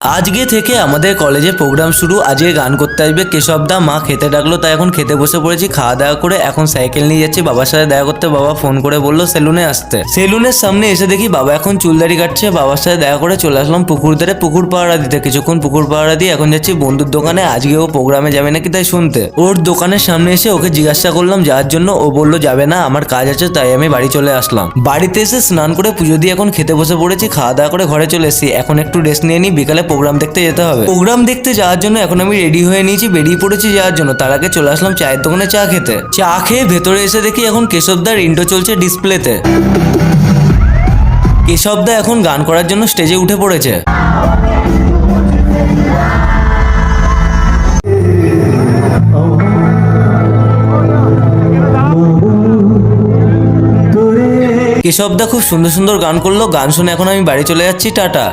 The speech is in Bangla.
আজকে থেকে আমাদের কলেজে প্রোগ্রাম শুরু। আজকে গান করতে আসবে কেশবদা। মা খেতে ডাকলো, তাই এখন খেতে বসে পড়েছি। খাওয়া দাওয়া করে এখন সাইকেল নিয়ে যাচ্ছি বাবার সাথে দেখা করতে। বাবা ফোন করে বললো সেলুনে আসতে। সেলুনের সামনে এসে দেখি বাবা এখন চুলদাড়ি কাটছে। বাবার সাথে দেখা করে চলে আসলাম পুকুর ধারে পুকুর পাহারা দিতে। কিছুক্ষণ পুকুর পাহারা দিয়ে এখন যাচ্ছি বন্ধুর দোকানে। আজকে ও প্রোগ্রামে যাবে নাকি তাই শুনতে। ওর দোকানের সামনে এসে ওকে জিজ্ঞাসা করলাম যাওয়ার জন্য। ও বললো যাবে না, আমার কাজ আছে, তাই আমি বাড়ি চলে আসলাম। বাড়িতে এসে স্নান করে পুজো দিয়ে এখন খেতে বসে পড়েছি। খাওয়া দাওয়া করে ঘরে চলে এসেছি। এখন একটু রেস্ট নিয়ে নিই, বিকালে প্রোগ্রাম দেখতে যেতে হবে। প্রোগ্রাম দেখতে যাওয়ার জন্য এখন আমি রেডি হয়ে নিয়েছি, বেরিয়ে পড়েছি যাওয়ার জন্য। তার আগে চলে আসলাম চায়ের দোকানে চা খেতে। চা খেয়ে ভেতরে এসে দেখি এখন কেশবদার ইন্ট্রো চলছে ডিসপ্লেতে। কেশবদা এখন গান করার জন্য স্টেজে উঠে পড়েছে। কেশবদা খুব সুন্দর সুন্দর গান করলো। গান শুনে এখন আমি বাড়ি চলে যাচ্ছি। টাটা।